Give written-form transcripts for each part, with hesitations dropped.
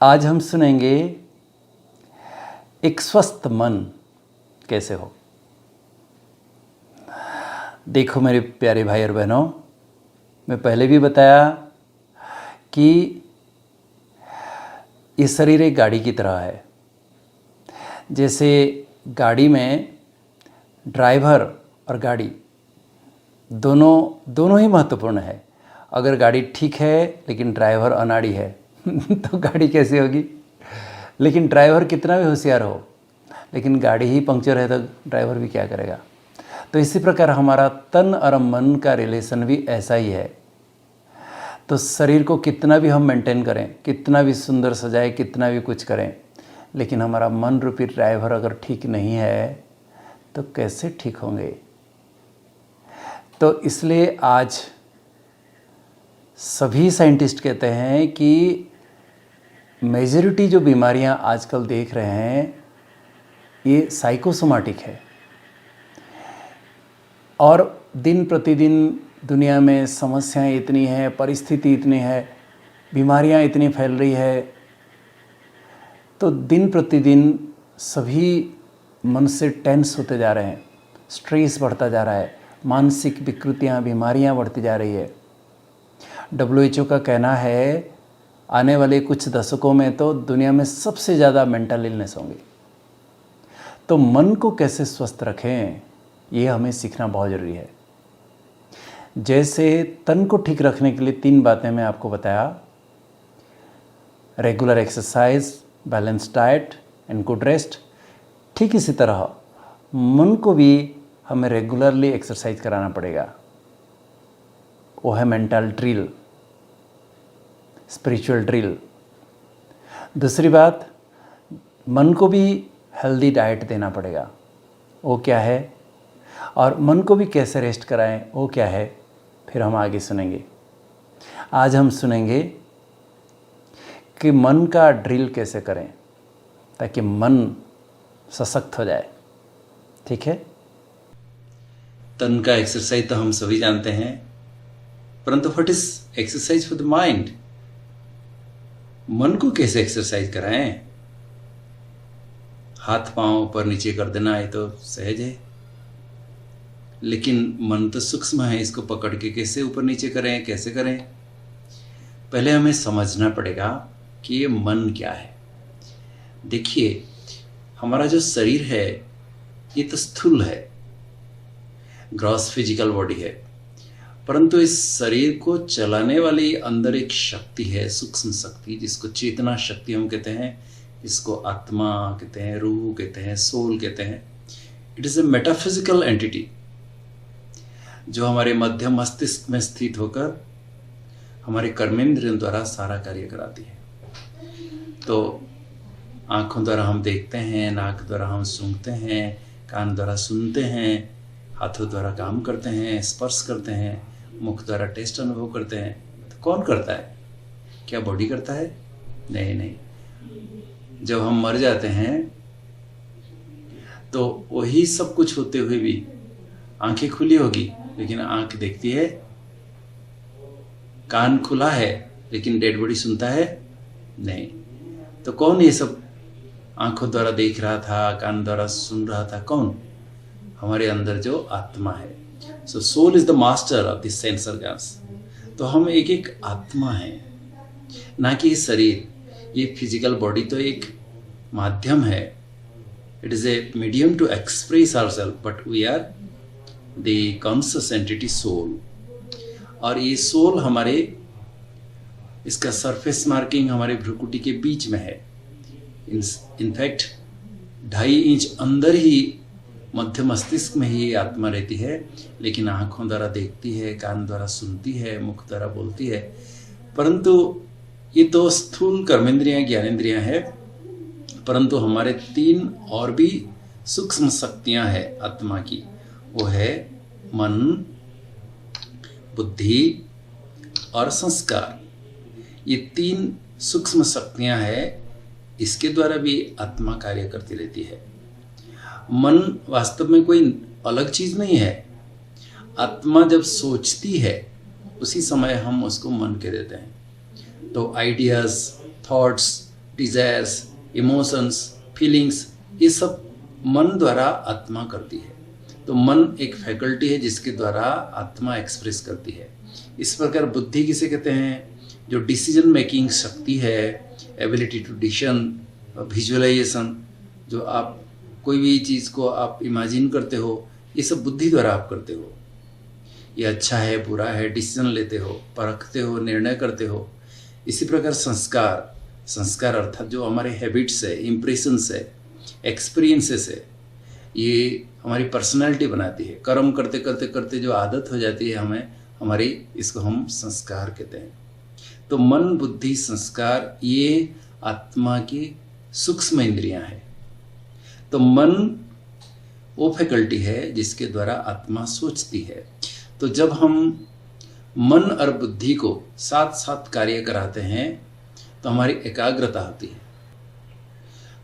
आज हम सुनेंगे एक स्वस्थ मन कैसे हो। देखो मेरे प्यारे भाई और बहनों, मैं पहले भी बताया कि ये शरीर एक गाड़ी की तरह है। जैसे गाड़ी में ड्राइवर और गाड़ी दोनों ही महत्वपूर्ण है। अगर गाड़ी ठीक है लेकिन ड्राइवर अनाड़ी है तो गाड़ी कैसी होगी। लेकिन ड्राइवर कितना भी होशियार हो, लेकिन गाड़ी ही पंक्चर है तो ड्राइवर भी क्या करेगा। तो इसी प्रकार हमारा तन और मन का रिलेशन भी ऐसा ही है। तो शरीर को कितना भी हम मेंटेन करें, कितना भी सुंदर सजाए, कितना भी कुछ करें, लेकिन हमारा मन रूपी ड्राइवर अगर ठीक नहीं है तो कैसे ठीक होंगे। तो इसलिए आज सभी साइंटिस्ट कहते हैं कि मेजॉरिटी जो बीमारियां आजकल देख रहे हैं ये साइकोसोमैटिक है। और दिन प्रतिदिन दुनिया में समस्याएं इतनी हैं, परिस्थिति इतनी है, बीमारियां इतनी फैल रही है, तो दिन प्रतिदिन सभी मन से टेंस होते जा रहे हैं, स्ट्रेस बढ़ता जा रहा है, मानसिक विकृतियां, बीमारियां बढ़ती जा रही है। WHO का कहना है आने वाले कुछ दशकों में तो दुनिया में सबसे ज़्यादा मेंटल इलनेस होंगी। तो मन को कैसे स्वस्थ रखें ये हमें सीखना बहुत ज़रूरी है। जैसे तन को ठीक रखने के लिए 3 बातें मैं आपको बताया, regular exercise, balance diet and good rest. ठीक इसी तरह मन को भी हमें रेगुलरली एक्सरसाइज कराना पड़ेगा। वो है मेंटल ड्रिल, स्पिरिचुअल ड्रिल। दूसरी बात, मन को भी हेल्दी डाइट देना पड़ेगा। वो क्या है, और मन को भी कैसे रेस्ट कराएं वो क्या है, फिर हम आगे सुनेंगे। आज हम सुनेंगे कि मन का ड्रिल कैसे करें ताकि मन सशक्त हो जाए। ठीक है। तन का एक्सरसाइज तो हम सभी जानते हैं, परंतु what is exercise for the mind. मन को कैसे एक्सरसाइज कराएं। हाथ पांव ऊपर नीचे कर देना ये तो सहज है, लेकिन मन तो सूक्ष्म है, इसको पकड़ के कैसे ऊपर नीचे करें, कैसे करें। पहले हमें समझना पड़ेगा कि ये मन क्या है। देखिए, हमारा जो शरीर है ये तो स्थूल है, ग्रॉस फिजिकल बॉडी है, परंतु इस शरीर को चलाने वाली अंदर एक शक्ति है, सूक्ष्म शक्ति, जिसको चेतना शक्ति हम कहते हैं, इसको आत्मा कहते हैं, रूह कहते हैं, सोल कहते हैं। It is a metaphysical entity जो हमारे मध्य मस्तिष्क में स्थित होकर हमारे कर्मेंद्रियों द्वारा सारा कार्य कराती है। तो आँखों द्वारा हम देखते हैं, नाक द्वारा हम सूंघते हैं, कान द्वारा सुनते हैं, हाथों द्वारा काम करते हैं, स्पर्श करते हैं, मुख द्वारा टेस्ट अनुभव करते हैं। तो कौन करता है? क्या बॉडी करता है? नहीं। जब हम मर जाते हैं तो वही सब कुछ होते हुए भी आंखें खुली होगी लेकिन आंख देखती है, कान खुला है लेकिन डेड बॉडी सुनता है नहीं। तो कौन ये सब आंखों द्वारा देख रहा था, कान द्वारा सुन रहा था? कौन? हमारे अंदर जो आत्मा है। So soul is the master of this sense organs. तो हम एक एक आत्मा है, ना कि शरीर। ये फिजिकल बॉडी तो एक माध्यम है, it is a medium to express ourself, but we are the conscious entity soul. और ये सोल हमारे, इसका सरफेस मार्किंग हमारे भ्रुकुटी के बीच में है। इनफैक्ट 2.5 इंच अंदर ही मध्य मस्तिष्क में ही ये आत्मा रहती है, लेकिन आँखों द्वारा देखती है, कान द्वारा सुनती है, मुख द्वारा बोलती है। परंतु ये तो स्थूल कर्मेंद्रियां, ज्ञानेंद्रियां हैं, परंतु हमारे 3 और भी सूक्ष्म शक्तियां हैं आत्मा की। वो है मन, बुद्धि और संस्कार। ये 3 सूक्ष्म शक्तियां हैं, इसके द्वारा भी आत्मा कार्य करती रहती है। मन वास्तव में कोई अलग चीज नहीं है। आत्मा जब सोचती है उसी समय हम उसको मन कह देते हैं। तो ideas, thoughts, desires, emotions, feelings, ये सब मन द्वारा आत्मा करती है। तो मन एक फैकल्टी है जिसके द्वारा आत्मा एक्सप्रेस करती है। इस प्रकार बुद्धि किसे कहते हैं? जो डिसीजन मेकिंग शक्ति है, एबिलिटी टू डिसीजन, विजुअलाइजेशन, जो आप कोई भी चीज़ को आप इमेजिन करते हो, ये सब बुद्धि द्वारा आप करते हो। ये अच्छा है, बुरा है, डिसीजन लेते हो, परखते हो, निर्णय करते हो। इसी प्रकार संस्कार, संस्कार अर्थात जो हमारे हैबिट्स है, इम्प्रेशंस है, एक्सपीरियंसेस है, ये हमारी पर्सनालिटी बनाती है। कर्म करते करते करते जो आदत हो जाती है हमें हमारी, इसको हम संस्कार कहते हैं। तो मन, बुद्धि, संस्कार ये आत्मा की सूक्ष्म इंद्रियां हैं। तो मन वो फैकल्टी है जिसके द्वारा आत्मा सोचती है। तो जब हम मन और बुद्धि को साथ साथ कार्य कराते हैं तो हमारी एकाग्रता होती है।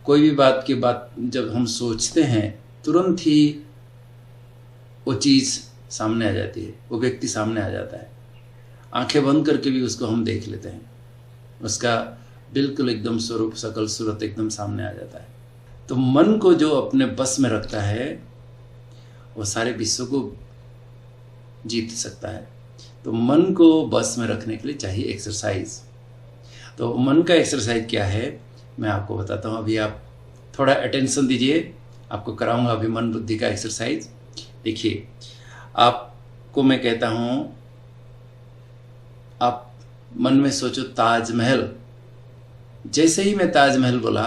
कोई भी बात की बात जब हम सोचते हैं तुरंत ही वो चीज़ सामने आ जाती है, वो व्यक्ति सामने आ जाता है। आंखें बंद करके भी उसको हम देख लेते हैं, उसका बिल्कुल एकदम स्वरूप, शकल, सूरत एकदम सामने आ जाता है। तो मन को जो अपने बस में रखता है वो सारे विश्व को जीत सकता है। तो मन को बस में रखने के लिए चाहिए एक्सरसाइज। तो मन का एक्सरसाइज क्या है मैं आपको बताता हूँ। अभी आप थोड़ा अटेंशन दीजिए, आपको कराऊंगा अभी मन बुद्धि का एक्सरसाइज। देखिए, आपको मैं कहता हूँ, आप मन में सोचो ताजमहल। जैसे ही मैं ताजमहल बोला,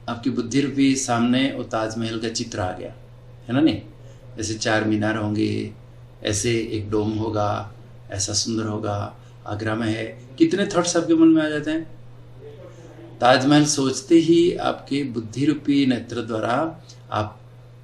आपकी बुद्धि रूपी सामने वो ताजमहल का चित्र आ गया, है ना? नहीं, ऐसे 4 मीनार होंगे, ऐसे एक डोम होगा, ऐसा सुंदर होगा, आगरा में है। कितने थॉट्स आपके मन में आ जाते हैं। ताजमहल सोचते ही आपके बुद्धि रूपी नेत्र द्वारा आप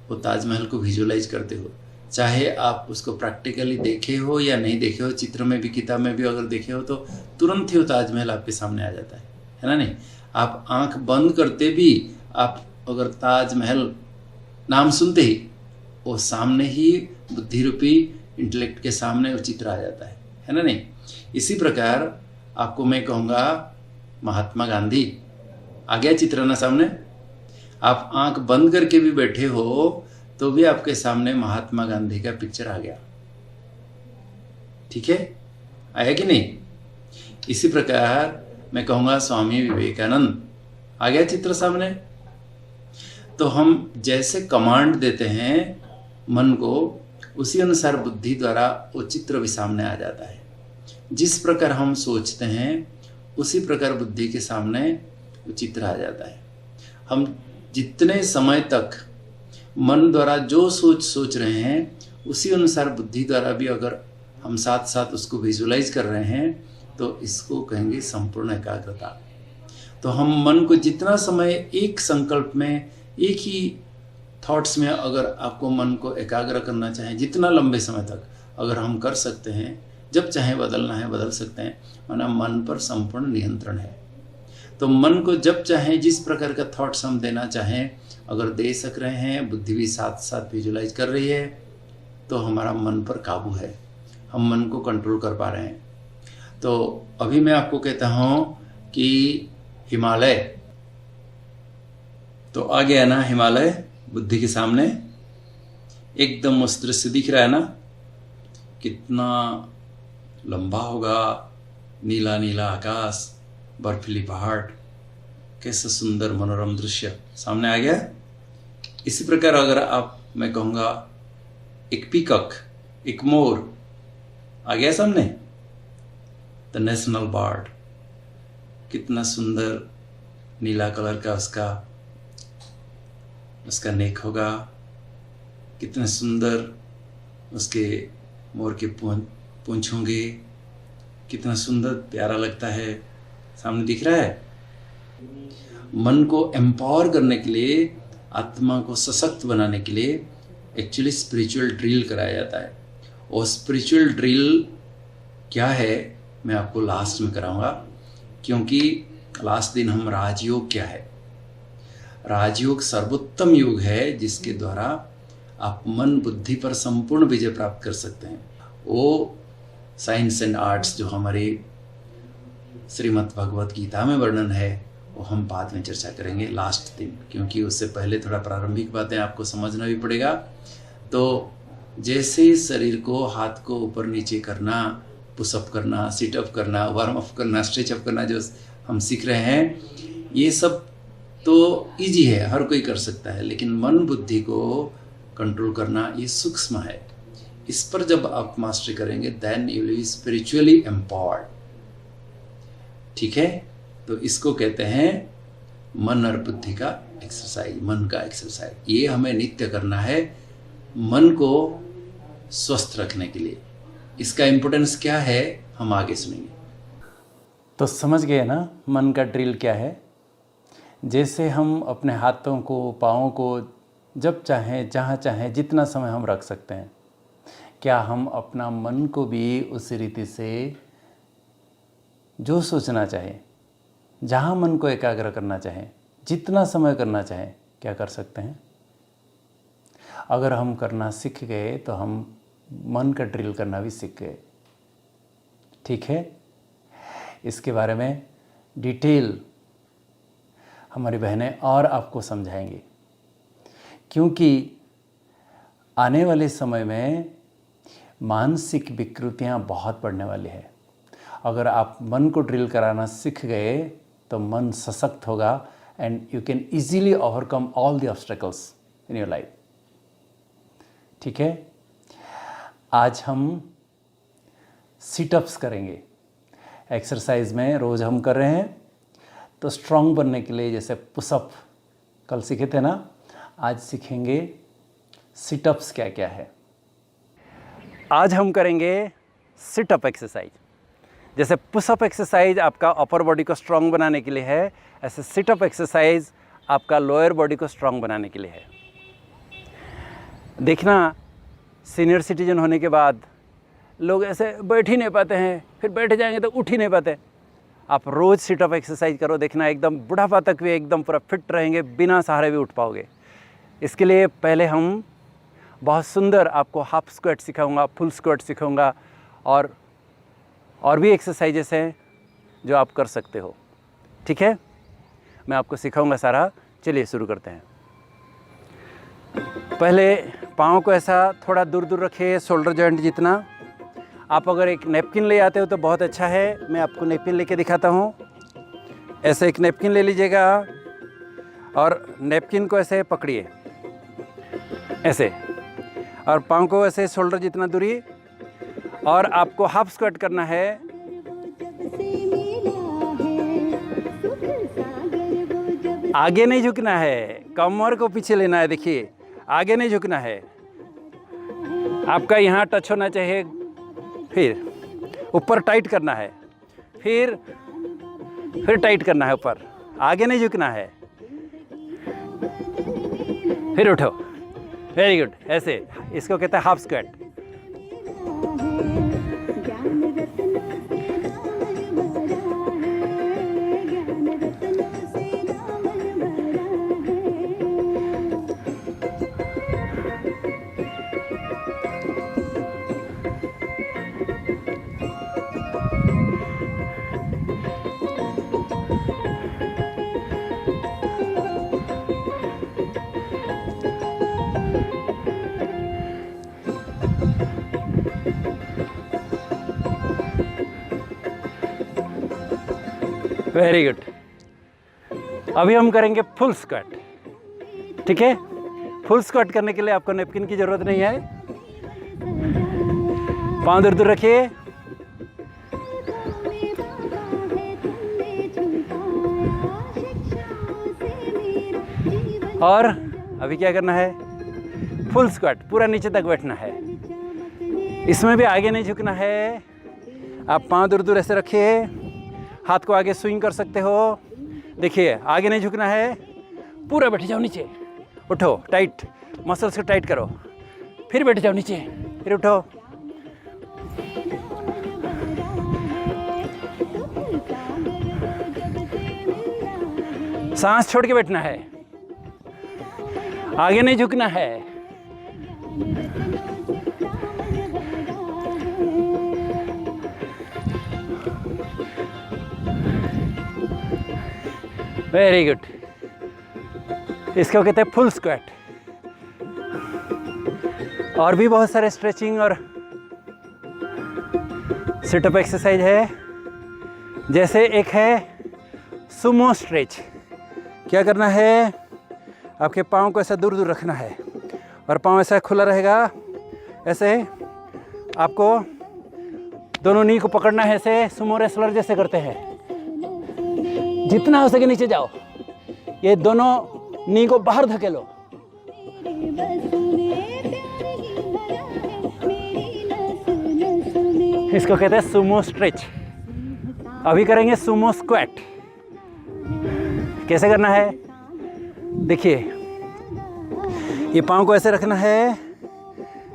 वो ताजमहल को विजुअलाइज करते हो। चाहे आप उसको प्रैक्टिकली देखे हो या नहीं देखे हो, चित्र में भी, किताब में भी अगर देखे हो, तो तुरंत ही वो ताजमहल आपके सामने आ जाता है ना? नहीं, आप आंख बंद करते भी आप अगर ताजमहल नाम सुनते ही वो सामने ही बुद्धि रूपी इंटेलेक्ट के सामने वो चित्र आ जाता है ना? नहीं, इसी प्रकार आपको मैं कहूँगा महात्मा गांधी आ गया चित्र ना सामने। आप आंख बंद करके भी बैठे हो तो भी आपके सामने महात्मा गांधी का पिक्चर आ गया। ठीक है, आया कि नहीं? इसी प्रकार मैं कहूँगा स्वामी विवेकानंद, आ गया चित्र सामने। तो हम जैसे कमांड देते हैं मन को, उसी अनुसार बुद्धि द्वारा वो चित्र भी सामने आ जाता है। जिस प्रकार हम सोचते हैं उसी प्रकार बुद्धि के सामने वो चित्र आ जाता है। हम जितने समय तक मन द्वारा जो सोच रहे हैं उसी अनुसार बुद्धि द्वारा भी अगर हम साथ साथ उसको विजुअलाइज कर रहे हैं तो इसको कहेंगे संपूर्ण एकाग्रता। तो हम मन को जितना समय एक संकल्प में, एक ही थॉट्स में अगर आपको मन को एकाग्र करना चाहें, जितना लंबे समय तक अगर हम कर सकते हैं, जब चाहे बदलना है बदल सकते हैं, माना मन पर संपूर्ण नियंत्रण है। तो मन को जब चाहे जिस प्रकार का थॉट्स हम देना चाहें अगर दे सक रहे हैं, बुद्धि भी साथ साथ विजुअलाइज कर रही है, तो हमारा मन पर काबू है, हम मन को कंट्रोल कर पा रहे हैं। तो अभी मैं आपको कहता हूँ कि हिमालय, तो आ गया ना हिमालय बुद्धि के सामने, एकदम उस दृश्य दिख रहा है ना, कितना लंबा होगा, नीला नीला आकाश, बर्फीली पहाड़, कैसा सुंदर मनोरम दृश्य सामने आ गया। इसी प्रकार अगर आप, मैं कहूँगा एक पीकॉक, एक मोर आ गया सामने, द नेशनल बर्ड, कितना सुंदर नीला कलर का उसका नेक होगा, कितने सुंदर उसके मोर के पूंछ होंगे, कितना सुंदर प्यारा लगता है, सामने दिख रहा है। मन को एम्पावर करने के लिए, आत्मा को सशक्त बनाने के लिए एक्चुअली स्पिरिचुअल ड्रिल कराया जाता है। और स्पिरिचुअल ड्रिल क्या है मैं आपको लास्ट में कराऊंगा, क्योंकि लास्ट दिन हम राजयोग क्या है, राजयोग सर्वोत्तम योग है जिसके द्वारा आप मन बुद्धि पर संपूर्ण विजय प्राप्त कर सकते हैं। वो साइंस एंड आर्ट्स जो हमारे श्रीमद् भगवत गीता में वर्णन है वो हम बाद में चर्चा करेंगे लास्ट दिन, क्योंकि उससे पहले थोड़ा प्रारंभिक बातें आपको समझना भी पड़ेगा। तो जैसे शरीर को, हाथ को ऊपर नीचे करना, पुशअप करना, सिटअप करना, वार्म अप करना, स्ट्रेच अप करना जो हम सीख रहे हैं, ये सब तो इजी है, हर कोई कर सकता है। लेकिन मन बुद्धि को कंट्रोल करना ये सूक्ष्म है। इस पर जब आप मास्टरी करेंगे then you will be spiritually empowered. ठीक है, तो इसको कहते हैं मन और बुद्धि का एक्सरसाइज, मन का एक्सरसाइज। ये हमें नित्य करना है मन को स्वस्थ रखने के लिए। इसका इम्पोर्टेंस क्या है हम आगे सुनेंगे। तो समझ गए ना मन का ड्रिल क्या है। जैसे हम अपने हाथों को, पाँवों को जब चाहें, जहाँ चाहें, जितना समय हम रख सकते हैं, क्या हम अपना मन को भी उस रीति से जो सोचना चाहे, जहाँ मन को एकाग्र करना चाहें, जितना समय करना चाहें, क्या कर सकते हैं? अगर हम करना सीख गए तो हम मन का ड्रिल करना भी सीख गए। ठीक है, इसके बारे में डिटेल हमारी बहनें और आपको समझाएंगी, क्योंकि आने वाले समय में मानसिक विकृतियां बहुत बढ़ने वाली है। अगर आप मन को ड्रिल कराना सीख गए तो मन सशक्त होगा and you can easily overcome all the obstacles in your life. ठीक है, आज हम सिटअप्स करेंगे। एक्सरसाइज में रोज़ हम कर रहे हैं, तो स्ट्रॉन्ग बनने के लिए जैसे पुशअप कल सीखे थे ना, आज सीखेंगे सिटअप्स क्या क्या है। आज हम करेंगे सिटअप एक्सरसाइज। जैसे पुशअप एक्सरसाइज आपका अपर बॉडी को स्ट्रॉन्ग बनाने के लिए है, ऐसे सिटअप एक्सरसाइज आपका लोअर बॉडी को स्ट्रॉन्ग बनाने के लिए है। देखना, सीनियर सिटीजन होने के बाद लोग ऐसे बैठ ही नहीं पाते हैं, फिर बैठ जाएंगे तो उठ ही नहीं पाते। आप रोज़ सिटअप एक्सरसाइज करो, देखना एकदम बुढ़ापा तक भी एकदम पूरा फिट रहेंगे, बिना सहारे भी उठ पाओगे। इसके लिए पहले हम बहुत सुंदर आपको हाफ स्क्वाट सिखाऊंगा, फुल स्क्वाट सिखाऊंगा, और भी एक्सरसाइजेस हैं जो आप कर सकते हो। ठीक है, मैं आपको सिखाऊंगा सारा। चलिए शुरू करते हैं। पहले पाँव को ऐसा थोड़ा दूर दूर रखिए, शोल्डर जॉइंट जितना। आप अगर एक नैपकिन ले आते हो तो बहुत अच्छा है, मैं आपको नैपकिन लेके दिखाता हूँ। ऐसे एक नैपकिन ले लीजिएगा और नैपकिन को ऐसे पकड़िए, ऐसे, और पाँव को ऐसे शोल्डर जितना दूरी, और आपको हाफ स्क्वाट करना है। आगे नहीं झुकना है, कमर को पीछे लेना है। देखिए, आगे नहीं झुकना है, आपका यहाँ टच होना चाहिए। फिर ऊपर टाइट करना है, फिर टाइट करना है ऊपर, आगे नहीं झुकना है। फिर उठो, वेरी गुड। ऐसे इसको कहते हैं हाफ स्क्वाट। Very good. अभी हम करेंगे फुल स्क्वाट। ठीक है, फुल स्क्वाट करने के लिए आपको नैपकिन की ज़रूरत नहीं है। पाँव दूर दूर रखिए, और अभी क्या करना है, फुल स्क्वाट, पूरा नीचे तक बैठना है। इसमें भी आगे नहीं झुकना है। आप पाँव दूर दूर ऐसे रखिए, हाथ को आगे स्विंग कर सकते हो। देखिए, आगे नहीं झुकना है, पूरा बैठ जाओ नीचे। उठो, टाइट, मसल्स को टाइट करो, फिर बैठ जाओ नीचे, फिर उठो। सांस छोड़ के बैठना है, आगे नहीं झुकना है। Very good. इसको कहते हैं फुल स्क्वाट। और भी बहुत सारे स्ट्रेचिंग और सिटअप एक्सरसाइज है। जैसे एक है सुमो स्ट्रेच। क्या करना है, आपके पाँव को ऐसा दूर दूर रखना है और पाँव ऐसा खुला रहेगा। ऐसे आपको दोनों नी को पकड़ना है, ऐसे सुमो रेसलर जैसे करते हैं। जितना हो सके नीचे जाओ, ये दोनों नी को बाहर धकेलो। इसको कहते हैं सुमो स्ट्रेच। अभी करेंगे सुमो स्क्वाट। कैसे करना है, देखिए, ये पाँव को ऐसे रखना है,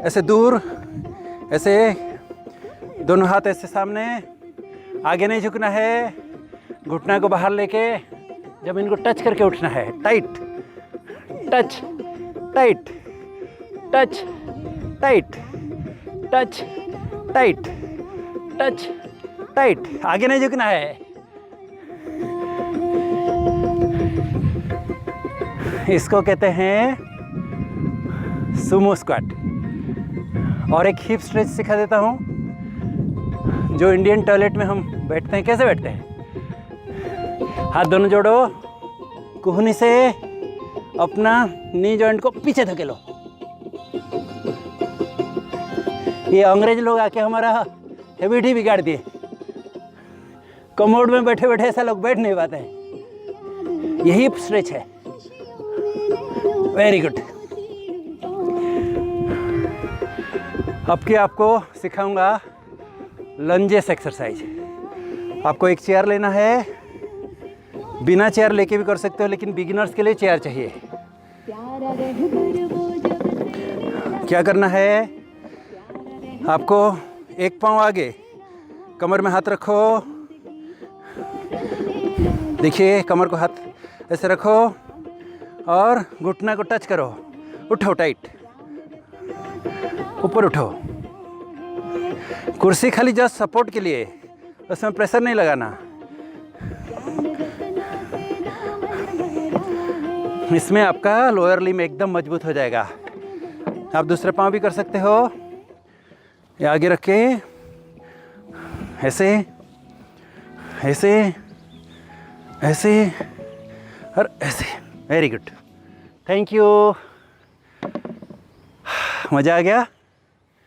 ऐसे दूर, ऐसे दोनों हाथ ऐसे सामने, आगे नहीं झुकना है, घुटना को बाहर लेके जमीन को टच करके उठना है। Tight, touch, tight, touch, tight, touch, tight, touch, tight. आगे नहीं झुकना है। इसको कहते हैं सुमो स्क्वाट। और एक हिप स्ट्रेच सिखा देता हूँ, जो इंडियन टॉयलेट में हम बैठते हैं। कैसे बैठते हैं, हाथ दोनों जोड़ो, कोहनी से अपना नी जॉइंट को पीछे धकेलो। ये अंग्रेज लोग आके हमारा हैबिट ही बिगाड़ दिए। कमोड में बैठे बैठे ऐसा लोग बैठ नहीं पाते हैं। यही स्ट्रेच है। Very good. अब की आपको सिखाऊंगा लंजेस एक्सरसाइज। आपको एक चेयर लेना है, बिना चेयर लेके भी कर सकते हो, लेकिन बिगिनर्स के लिए चेयर चाहिए। क्या करना है, आपको एक पाँव आगे, कमर में हाथ रखो। देखिए, कमर को हाथ ऐसे रखो और घुटना को टच करो। उठो, टाइट, ऊपर उठो। कुर्सी खाली जस्ट सपोर्ट के लिए, उसमें प्रेशर नहीं लगाना। इसमें आपका लोअर लिम्ब एकदम मजबूत हो जाएगा। आप दूसरे पाँव भी कर सकते हो। ये आगे रख के ऐसे ऐसे ऐसे और ऐसे। Very good, thank you. मज़ा आ गया।